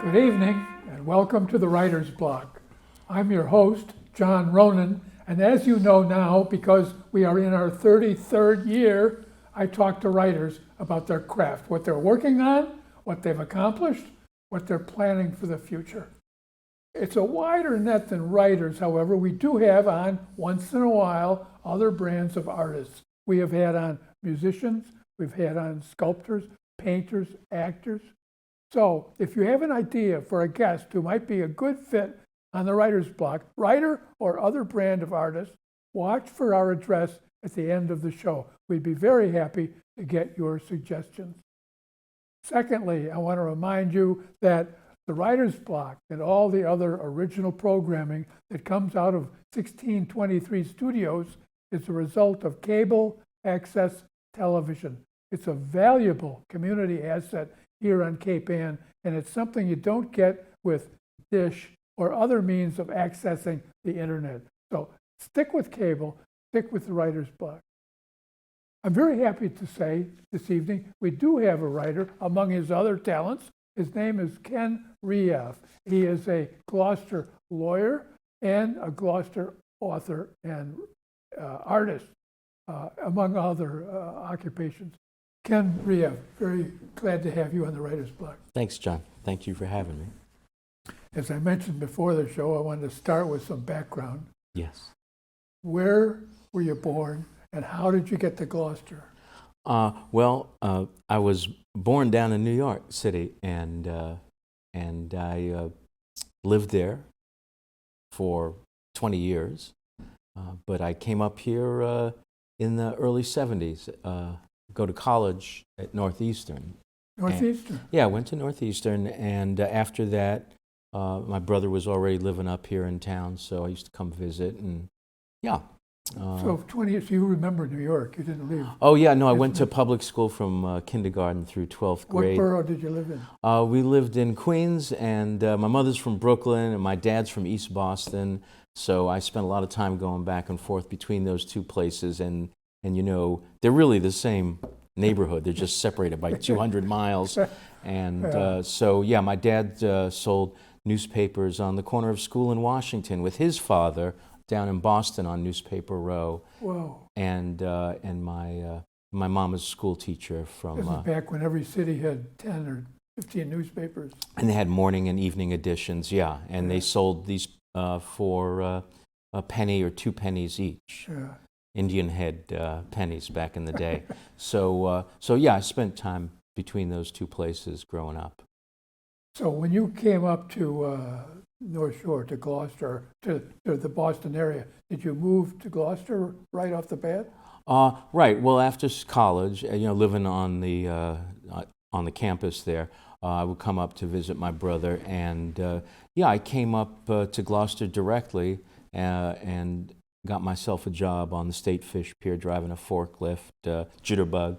Good evening and welcome to the Writer's Block. I'm your host, John Ronan, and as you know now, because we are in our 33rd year, I talk to writers about their craft, what they're working on, what they've accomplished, what they're planning for the future. It's a wider net than writers, however. We do have on, once in a while, other brands of artists. We have had on musicians, we've had on sculptors, painters, actors. So if you have an idea for a guest who might be a good fit on the Writer's Block, writer or other brand of artist, watch for our address at the end of the show. We'd be very happy to get your suggestions. Secondly, I want to remind you that the Writer's Block and all the other original programming that comes out of 1623 Studios is the result of cable access television. It's a valuable community asset here on Cape Ann, and it's something you don't get with Dish or other means of accessing the internet. So stick with cable, stick with the Writer's Block. I'm very happy to say this evening we do have a writer among his other talents. His name is Ken Riaf. He is a Gloucester lawyer and a Gloucester author and artist, among other occupations. Ken Riaf, very glad to have you on the Writer's Block. Thanks, John. Thank you for having me. As I mentioned before the show, I wanted to start with some background. Yes. Where were you born and how did you get to Gloucester? I was born down in New York City, and I lived there for 20 years. But I came up here in the early 70s. Go to college at Northeastern. Northeastern? I went to Northeastern, and after that, my brother was already living up here in town, so I used to come visit, and So 20 years, you remember New York, you didn't leave. Oh yeah, no, I went to public school from kindergarten through 12th grade. What borough did you live in? We lived in Queens, and my mother's from Brooklyn, and my dad's from East Boston, so I spent a lot of time going back and forth between those two places, and you know, they're really the same neighborhood. They're just separated by 200 miles. And so, my dad sold newspapers on the corner of School in Washington with his father down in Boston on Newspaper Row. Whoa. And my mom was a school teacher from... This is back when every city had 10 or 15 newspapers. And they had morning and evening editions, and they sold these for a penny or 2 pennies each. Yeah. Indian head pennies back in the day. So I spent time between those two places growing up. So when you came up to North Shore, to Gloucester, to the Boston area, did you move to Gloucester right off the bat? Right. Well, after college, living on the campus there, I would come up to visit my brother, and I came up to Gloucester directly, and got myself a job on the State Fish Pier driving a forklift, jitterbug,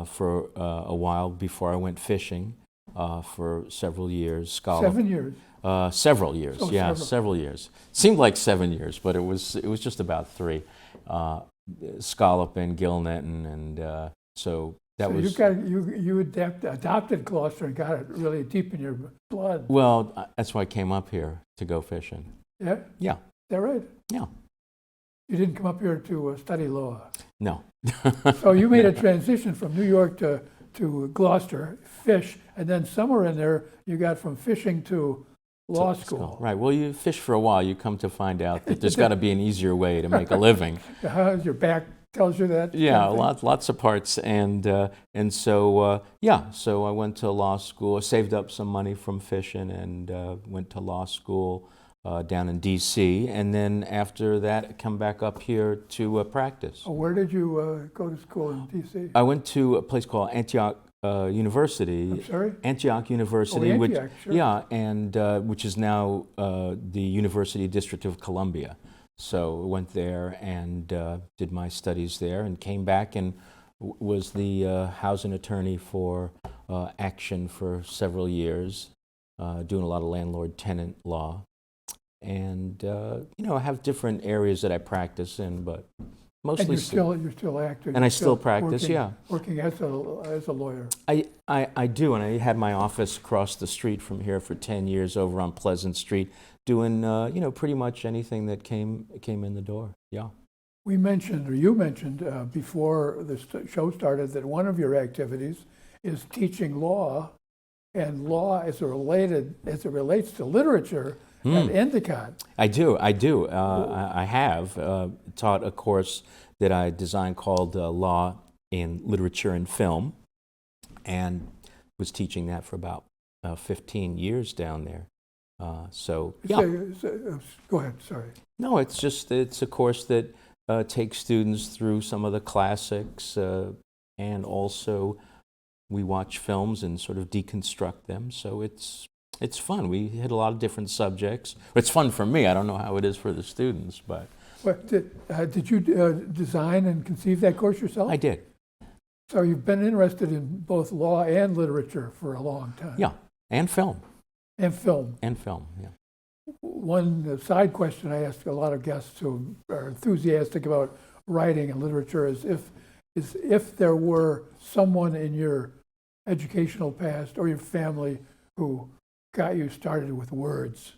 for a while before I went fishing for several years. 7 years? Several years, several years. Seemed like 7 years, but it was just about 3. Scalloping, gillnetting, and so that was... You adopted Gloucester and got it really deep in your blood. Well, that's why I came up here, to go fishing. Yeah? Yeah. Is that right? Yeah. You didn't come up here to study law? No. So you made a transition from New York to Gloucester, fish, and then somewhere in there you got from fishing to law school. Right. Well, you fish for a while, you come to find out that there's got to be an easier way to make a living. Your back tells you that? Yeah, lots of parts. And so I went to law school. I saved up some money from fishing and went to law school down in D.C. And then after that, I come back up here to practice. Oh, where did you go to school in D.C.? I went to a place called Antioch University. I'm sorry? Antioch University, Antioch, sure. and which is now the University District of Columbia. So I went there and did my studies there, and came back and was the housing attorney for Action for several years, doing a lot of landlord-tenant law. And I have different areas that I practice in, but Mostly. And you're still active. And I You're still practice, working, yeah. Working as a lawyer. I do, and I had my office across the street from here for 10 years over on Pleasant Street, doing, pretty much anything that came in the door, yeah. We mentioned, or you mentioned before the show started, that one of your activities is teaching law, and law as it relates to literature at Endicott. I do. I have taught a course that I designed called Law in Literature and Film, and was teaching that for about 15 years down there. Yeah. Go ahead, sorry. No, it's a course that takes students through some of the classics, and also we watch films and sort of deconstruct them. So it's fun. We hit a lot of different subjects. It's fun for me. I don't know how it is for the students, but. Well, did you design and conceive that course yourself? I did. So you've been interested in both law and literature for a long time. Yeah, and film. And film. And film, yeah. One side question I ask a lot of guests who are enthusiastic about writing and literature is if there were someone in your educational past or your family who got you started with words.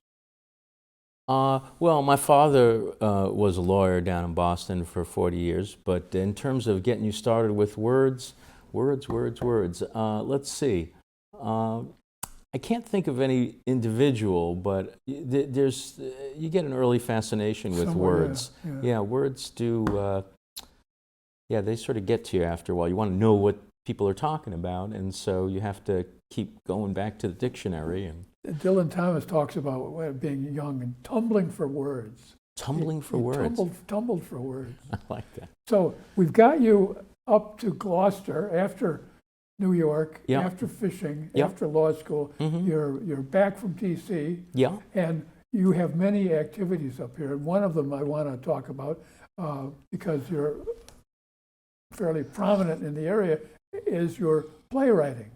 Well, my father was a lawyer down in Boston for 40 years, but in terms of getting you started with words, let's see. I can't think of any individual, but you get an early fascination with words. Yeah, words do, they sort of get to you after a while. You want to know what people are talking about, and so you have to keep going back to the dictionary. And Dylan Thomas talks about being young and tumbling for words. Tumbling for words. Tumbled for words. I like that. So we've got you up to Gloucester after New York, Yep. after fishing, Yep. after law school. Mm-hmm. You're back from DC, Yeah. and you have many activities up here. And one of them I want to talk about because you're fairly prominent in the area is your playwriting.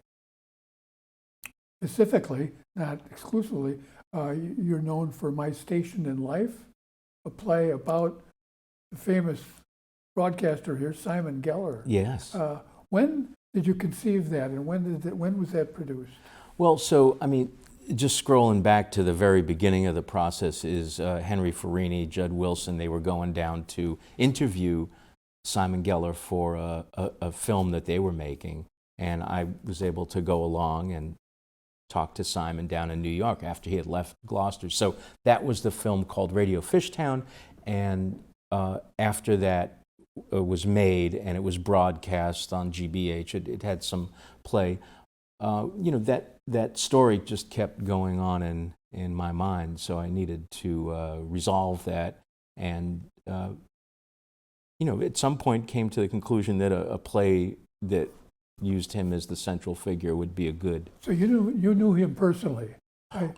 Specifically, not exclusively, you're known for My Station in Life, a play about the famous broadcaster here, Simon Geller. Yes. When did you conceive that, and when was that produced? Well, so, I mean, just scrolling back to the very beginning of the process is Henry Farini, Judd Wilson, they were going down to interview Simon Geller for a film that they were making, and I was able to go along and talk to Simon down in New York after he had left Gloucester. So that was the film called Radio Fishtown, and after that was made and it was broadcast on GBH, it had some play. That story just kept going on in my mind, so I needed to resolve that, and at some point came to the conclusion that a play that used him as the central figure would be a good. So you knew him personally?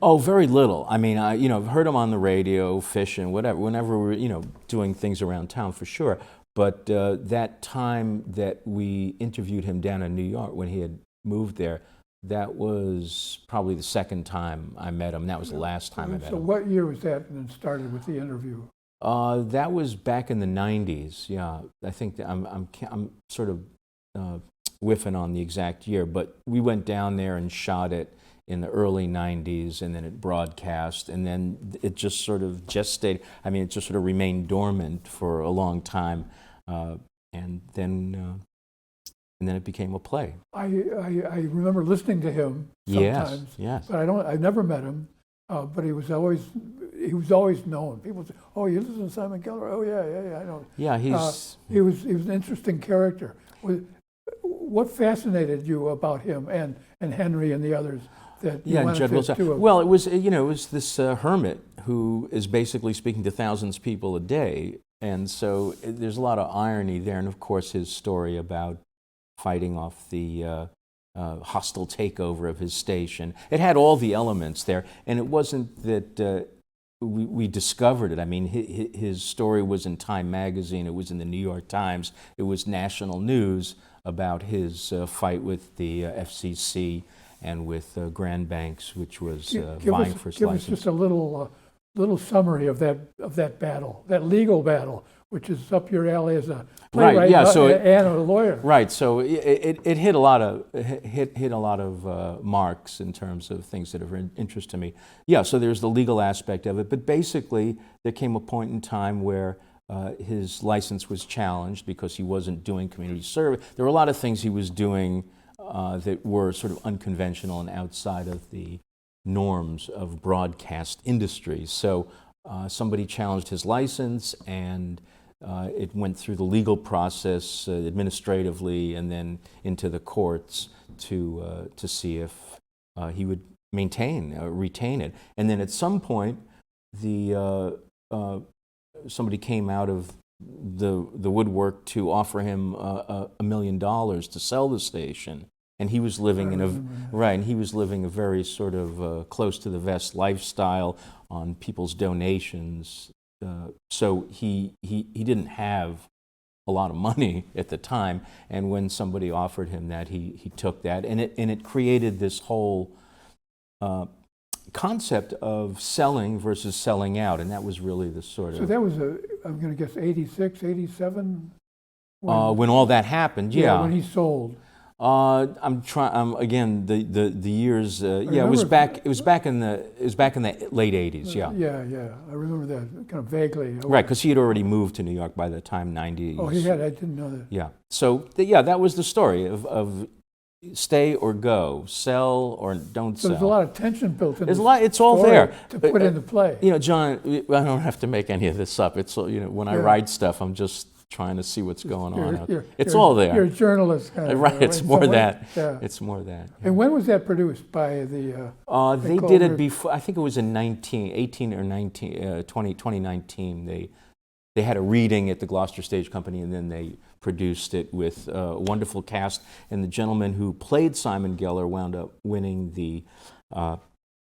Oh, very little. I mean, I've heard him on the radio, fishing, whatever. Whenever we're doing things around town, for sure. But that time that we interviewed him down in New York when he had moved there, that was probably the second time I met him. That was the last time I met him. So what year was that, and then started with the interview? That was back in the 90s. Yeah, I think that I'm sort of whiffing on the exact year, but we went down there and shot it in the early 90s, and then it broadcast, and then it just sort of gestated. I mean, it just sort of remained dormant for a long time, and then it became a play. I remember listening to him sometimes. Yes. But I never met him. But he was always known. People say, "Oh, you listen to Simon Geller? Oh, yeah, I know." Yeah, he was an interesting character. What fascinated you about him and Henry and the others that you wanted Judd to Wilson. do? Well, it was this hermit who is basically speaking to thousands of people a day, and so there's a lot of irony there, and of course his story about fighting off the hostile takeover of his station. It had all the elements there, and it wasn't that we discovered it. I mean, his story was in Time magazine, it was in the New York Times, it was national news about his fight with the FCC and with Grand Banks, which was vying for his license. Give us just a little little summary of that battle, that legal battle, which is up your alley as a Right, playwright yeah, so and a lawyer. Right, so it hit a lot of hit a lot of marks in terms of things that are of interest to me. Yeah, so there's the legal aspect of it, but basically there came a point in time where his license was challenged because he wasn't doing community service. There were a lot of things he was doing that were sort of unconventional and outside of the norms of broadcast industry. So somebody challenged his license, and it went through the legal process administratively and then into the courts to see if he would retain it. And then at some point, somebody came out of the woodwork to offer him $1 million to sell the station. And he was living and he was living a very sort of close to the vest lifestyle on people's donations. So he didn't have a lot of money at the time, and when somebody offered him that, he took that, and it created this whole concept of selling versus selling out, and that was really the sort of. So that was I'm going to guess 86, 87? When all that happened, yeah. When he sold. I'm trying. Again, the years. Yeah, it was back. It was back in the late '80s. Yeah. Yeah. I remember that kind of vaguely. Right, because he had already moved to New York by the time '90s. Oh, he had. I didn't know that. Yeah. So that was the story of stay or go, sell or don't sell. So there's a lot of tension built in. There's a lot. It's all there to put into play. You know, John. I don't have to make any of this up. It's when I write stuff, I'm just trying to see what's going on. It's all there. You're a journalist, kind of. Right. It's more that. Yeah. It's more that. And when was that produced by the? They did it before. I think it was in 2019. They had a reading at the Gloucester Stage Company, and then they produced it with a wonderful cast. And the gentleman who played Simon Geller wound up winning the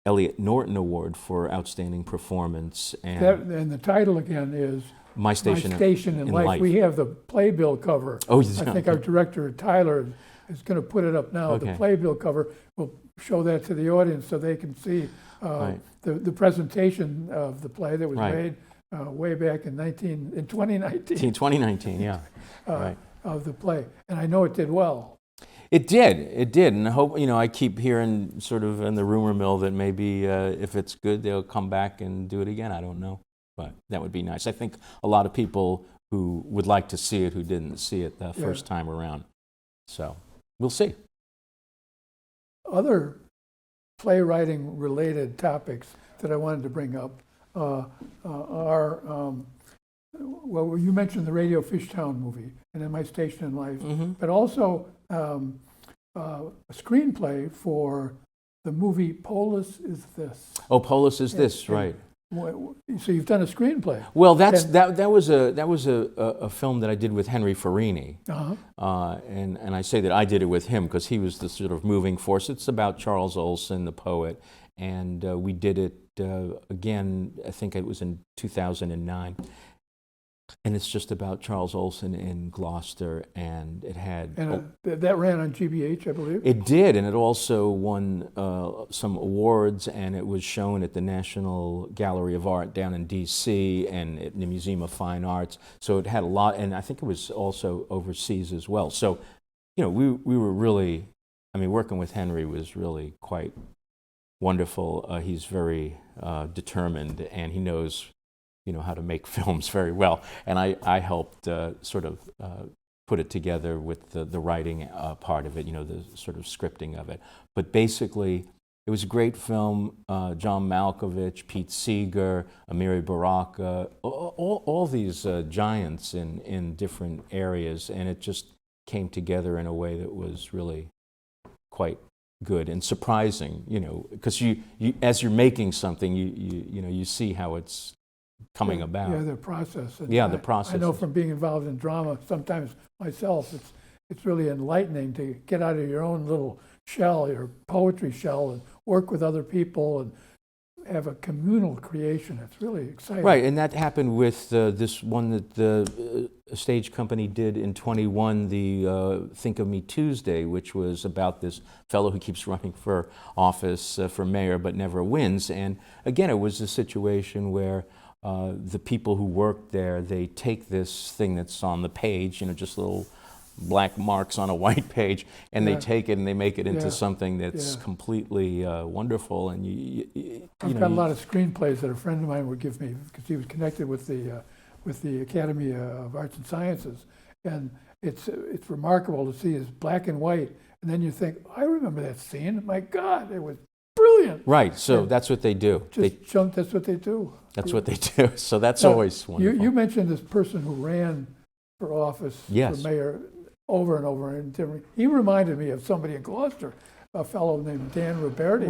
Elliot Norton Award for Outstanding Performance. And the title again is My Station in Life. We have the playbill cover. Oh, yeah. I think our director, Tyler, is going to put it up now. Okay. The playbill cover. We'll show that to the audience so they can see the presentation of the play that was made way back in 2019. 2019, yeah. Right. Of the play. And I know it did well. It did, and I hope, I keep hearing sort of in the rumor mill that maybe if it's good, they'll come back and do it again. I don't know, but that would be nice. I think a lot of people who would like to see it who didn't see it the first time around. So we'll see. Other playwriting related topics that I wanted to bring up are, well, you mentioned the Radio Fishtown movie and then My Station in Life, but also a screenplay for the movie Polis Is This. Oh, Polis Is This, right. So you've done a screenplay. Well, that was a film that I did with Henry Farini, and I say that I did it with him because he was the sort of moving force. It's about Charles Olson, the poet, and we did it again. I think it was in 2009, and it's just about Charles Olson in Gloucester, and it had that ran on GBH, I believe. It did, and it also won some awards, and it was shown at the National Gallery of Art down in D.C. and at the Museum of Fine Arts. So it had a lot, and I think it was also overseas as well. So, we were really, working with Henry was really quite wonderful. He's very determined, and he knows how to make films very well. And I helped sort of put it together with the writing part of it, the sort of scripting of it. But basically, it was a great film. John Malkovich, Pete Seeger, Amiri Baraka, all these giants in different areas. And it just came together in a way that was really quite good and surprising, because you as you're making something, you see how it's coming about. Yeah, the process. And the process. I know from being involved in drama sometimes myself, it's really enlightening to get out of your own little shell, your poetry shell, and work with other people and have a communal creation. It's really exciting. Right, and that happened with this one that the stage company did in 21, the Think of Me Tuesday, which was about this fellow who keeps running for office for mayor but never wins. And again, it was a situation where the people who worked there, they take this thing that's on the page, just little black marks on a white page, and they take it and they make it into something that's completely wonderful. And I've got a lot of screenplays that a friend of mine would give me because he was connected with the Academy of Arts and Sciences, and it's remarkable to see it's black and white, and then you think, I remember that scene. My God, it was brilliant. Right. So and that's what they do. That's what they do. That's what they do. So that's always wonderful. You mentioned this person who ran for office for mayor over and over, and he reminded me of somebody in Gloucester, a fellow named Dan Roberti,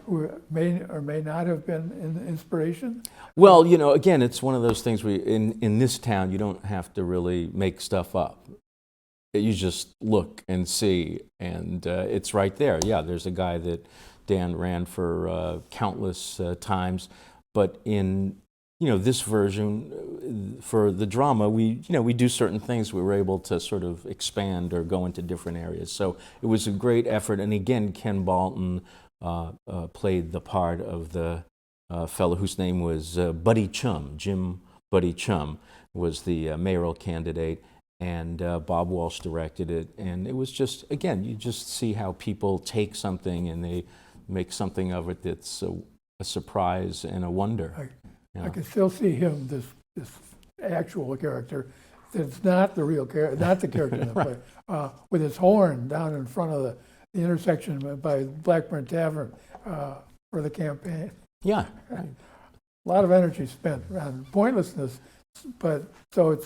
who may or may not have been an inspiration. Well, again, it's one of those things where in this town, you don't have to really make stuff up. You just look and see, and it's right there. Yeah, there's a guy that Dan ran for countless times, but in this version, for the drama, we do certain things. We were able to sort of expand or go into different areas. So it was a great effort. And again, Ken Balton played the part of the fellow whose name was Buddy Chum. Jim Buddy Chum was the mayoral candidate, and Bob Walsh directed it. And it was just, again, you just see how people take something and they make something of it that's a surprise and a wonder. I can still see him, this actual character, that's not the real character, not the character in the play, with his horn down in front of the intersection by Blackburn Tavern for the campaign. Yeah. Right. A lot of energy spent on pointlessness, but so it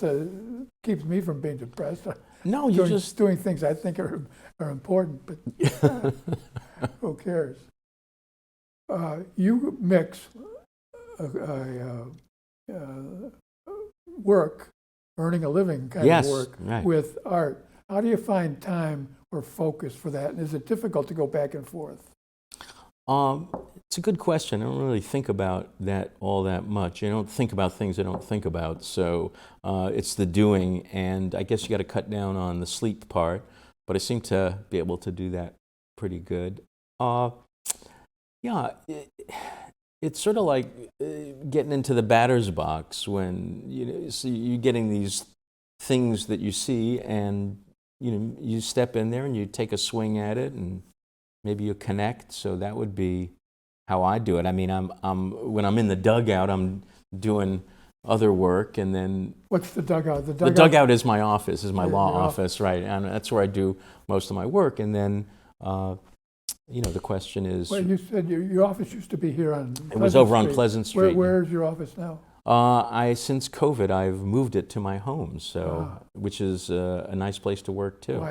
keeps me from being depressed. No, just doing things I think are important, but who cares? You mix work, earning a living kind of work with art. How do you find time or focus for that? And is it difficult to go back and forth? It's a good question. I don't really think about that all that much. I don't think about things I don't think about. So it's the doing, and I guess you got to cut down on the sleep part, but I seem to be able to do that pretty good. It's sort of like getting into the batter's box when you're getting these things that you see, and you step in there and you take a swing at it, and maybe you connect. So that would be how I do it. I mean, when I'm in the dugout, I'm doing other work, and then what's the dugout? The dugout is my office, is my law office, right? And that's where I do most of my work, and then. The question is... Well, you said your office used to be here on Pleasant Street. It was over on Pleasant Street. Where's your office now? Since COVID, I've moved it to my home, which is a nice place to work, too.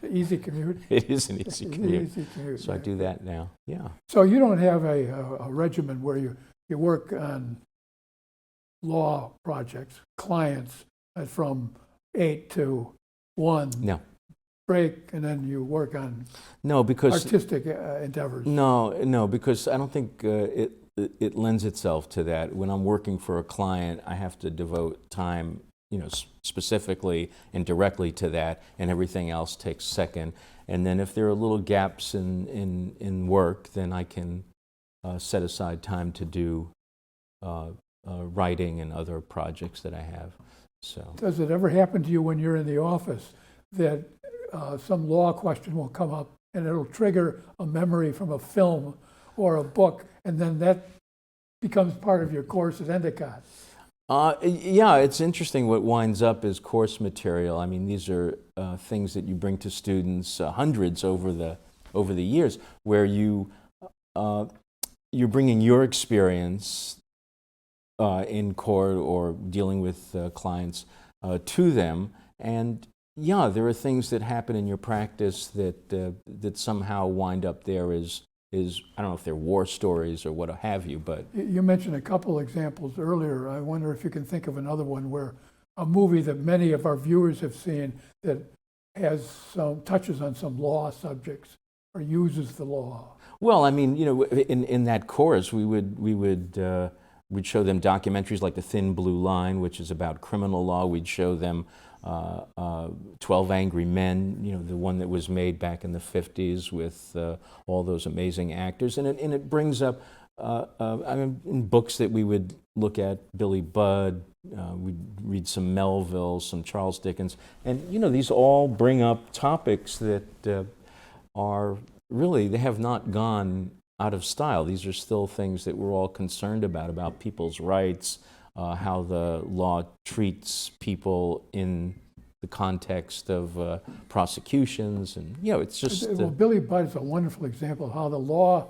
Easy commute? It is an easy commute. Easy commute. So I do that now, yeah. So you don't have a regimen where you work on law projects, clients from 8 to 1? No. Break, and then you work on artistic endeavors. No, because I don't think it lends itself to that. When I'm working for a client, I have to devote time, specifically and directly to that, and everything else takes second. And then if there are little gaps in work, then I can set aside time to do writing and other projects that I have. So, does it ever happen to you when you're in the office that some law question will come up and it'll trigger a memory from a film or a book, and then that becomes part of your course at Endicott? Yeah, it's interesting. What winds up is course material. I mean, these are things that you bring to students, hundreds over the years, where you're bringing your experience in court or dealing with clients to them, and yeah, there are things that happen in your practice that somehow wind up there as I don't know if they're war stories or what have you, but... You mentioned a couple examples earlier. I wonder if you can think of another one where a movie that many of our viewers have seen that touches on some law subjects or uses the law. Well, I mean, in that chorus, we'd show them documentaries like The Thin Blue Line, which is about criminal law. We'd show them 12 Angry Men, the one that was made back in the 50s with all those amazing actors. And it brings up, I mean, in books that we would look at, Billy Budd, we'd read some Melville, some Charles Dickens. And, these all bring up topics that are really, they have not gone out of style. These are still things that we're all concerned about people's rights, how the law treats people in the context of prosecutions, and it's just. Well, Billy Budd is a wonderful example of how the law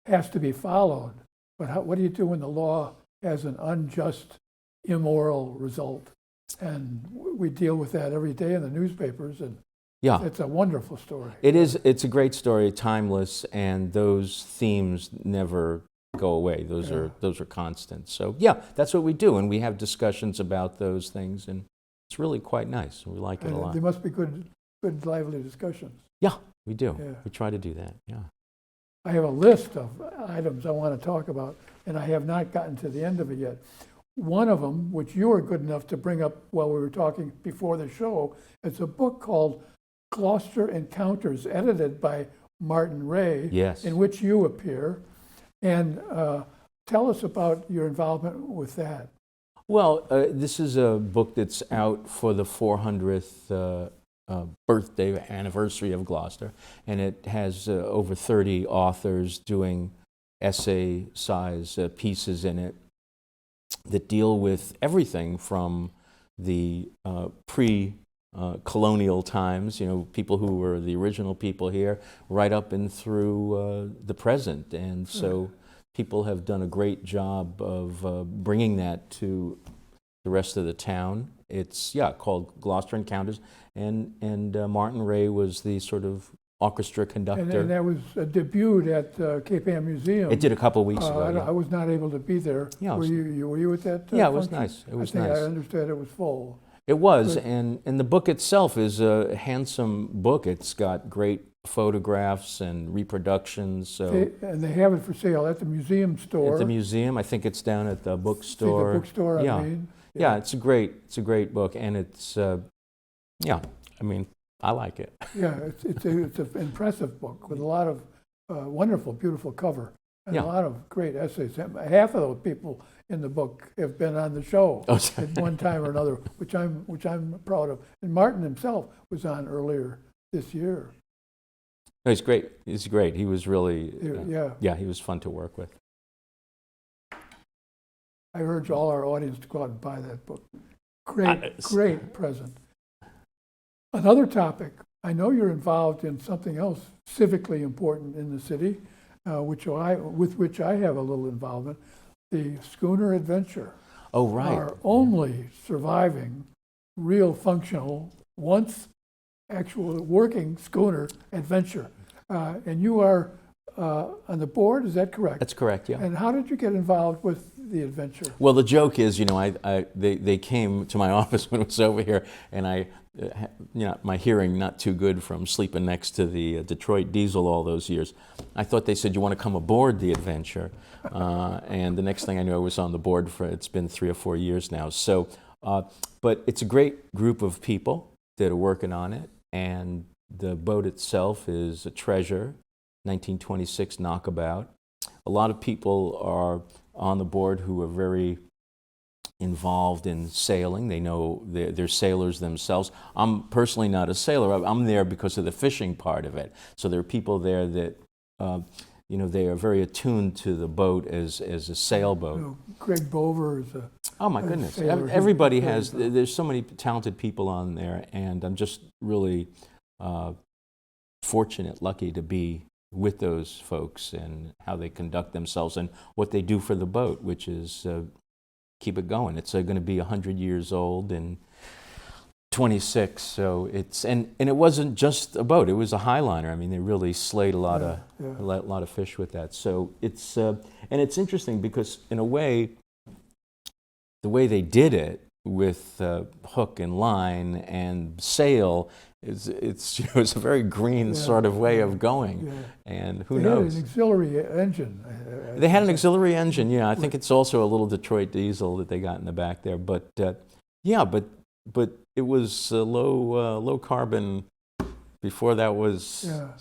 has to be followed, but what do you do when the law has an unjust, immoral result? And we deal with that every day in the newspapers, and yeah, it's a wonderful story. It is. It's a great story, timeless, and those themes never go away. Those are constant. So yeah, that's what we do, and we have discussions about those things, and it's really quite nice. We like it a lot. There must be good, lively discussions. Yeah, we do. Yeah. We try to do that. Yeah. I have a list of items I want to talk about, and I have not gotten to the end of it yet. One of them, which you were good enough to bring up while we were talking before the show, is a book called Gloucester Encounters, edited by Martin Ray, yes, in which you appear. And tell us about your involvement with that. Well, this is a book that's out for the 400th birthday anniversary of Gloucester, and it has over 30 authors doing essay-size pieces in it that deal with everything from the pre-colonial times, people who were the original people here, right up and through the present. And so people have done a great job of bringing that to the rest of the town. It's called Gloucester Encounters, and Martin Ray was the sort of orchestra conductor. And that was debuted at Cape Ann Museum. It did a couple weeks ago. I was not able to be there. Yeah, were you at that? Yeah, it function? was nice. It was I think nice. I understood it was full. It was, and the book itself is a handsome book. It's got great photographs and reproductions. So and they have it for sale at the museum store. at the museum, I think it's down at the bookstore. The bookstore, yeah. I mean. Yeah, it's a great book, and it's I mean, I like it. Yeah, it's an impressive book with a lot of wonderful, beautiful cover and a lot of great essays. Half of those people in the book have been on the show at one time or another, which I'm proud of. And Martin himself was on earlier this year. No, he's great. He's great. He was really he was fun to work with. I urge all our audience to go out and buy that book. Great present. Another topic, I know you're involved in something else civically important in the city, with which I have a little involvement, the schooner adventure. Oh, right. Our only surviving, real functional, once actual working schooner adventure. And you are on the board, is that correct? That's correct, yeah. And how did you get involved with the adventure? Well, the joke is, they came to my office when I was over here, and my hearing not too good from sleeping next to the Detroit diesel all those years. I thought they said, you want to come aboard the adventure? And the next thing I knew, I was on the board it's been 3 or 4 years now. So, but it's a great group of people that are working on it, and the boat itself is a treasure, 1926 knockabout. A lot of people are on the board who are very involved in sailing. They know they're sailors themselves. I'm personally not a sailor. I'm there because of the fishing part of it. So there are people there that, they are very attuned to the boat as a sailboat. Greg Bover is a Oh my goodness. sailor. Everybody has, there's so many talented people on there, and I'm just really fortunate, lucky to be with those folks and how they conduct themselves and what they do for the boat, which is keep it going. It's going to be 100 years old in 26, so it's and it wasn't just a boat; it was a highliner. I mean, they really slayed a lot of fish with that. So it's and it's interesting because in a way, the way they did it with hook and line and sail it's a very green sort of way of going, Yeah. and who They knows? had an auxiliary engine. They had an auxiliary engine, yeah. I think it's also a little Detroit diesel that they got in the back there. But yeah, but it was low carbon before that was, Yeah.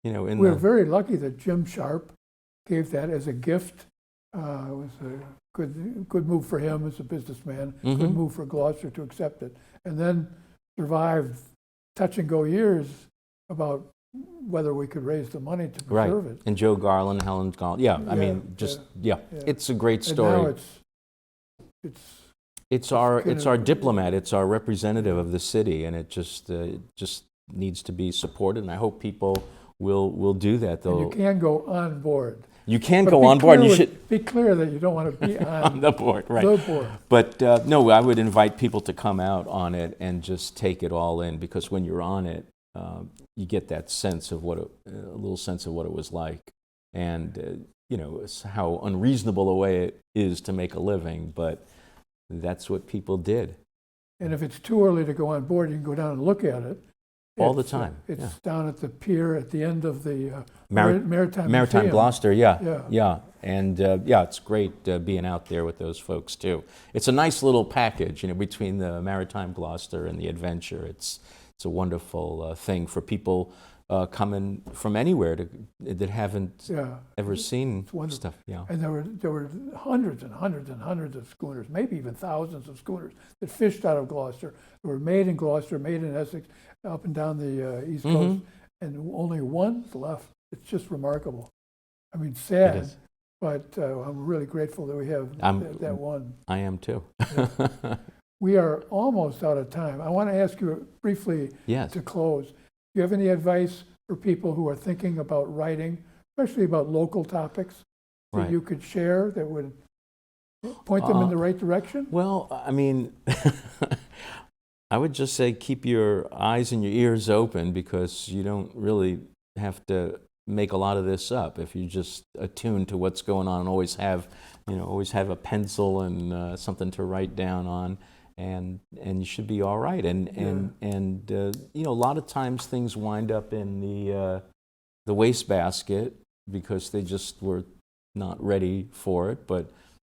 in We're the very lucky that Jim Sharp gave that as a gift. It was a good move for him as a businessman, good Mhm. move for Gloucester to accept it, and then survived touch and go years about whether we could raise the money to right. preserve it. And Joe Garland, Helen Garland. Yeah, I Yeah, mean, just yeah. it's a great And now story. it's Our kinda- diplomat. It's our representative of the city, and it just needs to be supported. And I hope people will do that. and you Though can go on board. you can But go be on board. clear You should be clear that you don't want to be on on the board, right? the board. But no, I would invite people to come out on it and just take it all in, because when you're on it, you get that sense of a little sense of what it was like, and it's how unreasonable a way it is to make a living, but that's what people did And if it's too early to go on board, you can go down and look at it. all the It's, time. It's Yeah. down at the pier at the end of the Maritime Maritime Maritime Museum. Gloucester, Yeah. yeah. And it's great being out there with those folks too. It's a nice little package, between the Maritime Gloucester and the adventure. It's a wonderful thing for people coming from anywhere that haven't Yeah. ever seen It's wonderful. stuff. Yeah, And there were hundreds and hundreds and hundreds of schooners, maybe even thousands of schooners that fished out of Gloucester. They were made in Gloucester, made in Essex, up and down the East Mm-hmm. Coast, and only one's left. It's just remarkable. I mean, it sad, is. but I'm really grateful that we have that one. I am too. We are almost out of time. I want to ask you briefly Yes. to close. Do you have any advice for people who are thinking about writing, especially about local topics, that Right. you could share that would point them in the right direction? Well, I mean, I would just say keep your eyes and your ears open, because you don't really have to make a lot of this up if you just attune to what's going on and always have a pencil and something to write down on, and you should be all right. And a lot of times things wind up in the wastebasket because they just were not ready for it. But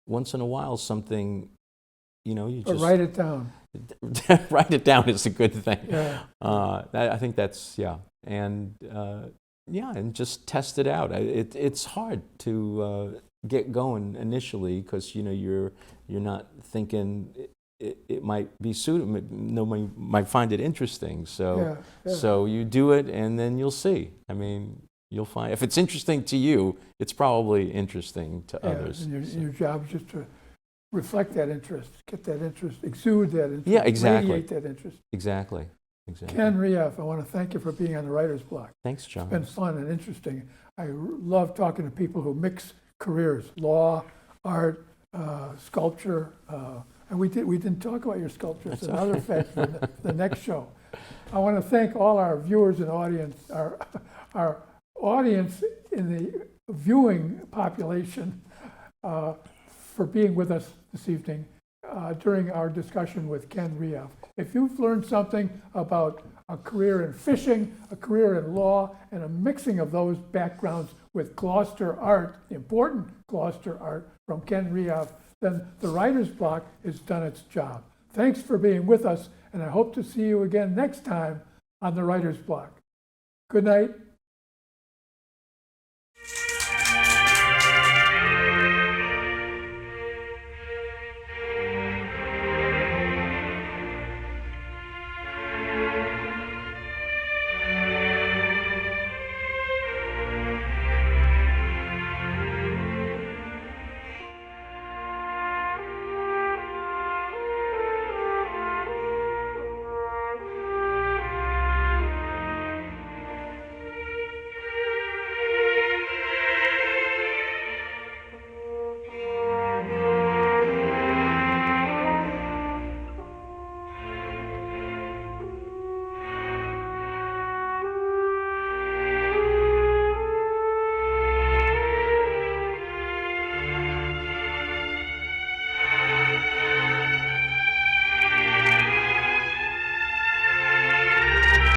once in a while, something, you Or just write it down. write it down is a good thing. Yeah. I think that's and and just test it out. It's hard to get going initially, because you're not thinking it might be suitable. Nobody might find it interesting. So so you do it, and then you'll see. I mean, you'll find if it's interesting to you, it's probably interesting to others. And your job is just to reflect that interest, get that interest, exude that interest, Yeah, exactly. radiate that interest. Exactly. Ken Riaf, I want to thank you for being on the Writer's Block. Thanks, John. It's been fun and interesting. I love talking to people who mix careers, law, art, sculpture, and we didn't talk about your sculpture. It's another fact for the next show. I want to thank all our viewers and audience, our audience in the viewing population for being with us this evening during our discussion with Ken Riaf. If you've learned something about a career in fishing, a career in law, and a mixing of those backgrounds with Gloucester art, the important Gloucester art from Ken Riaf, then the Writer's Block has done its job. Thanks for being with us, and I hope to see you again next time on the Writer's Block. Good night.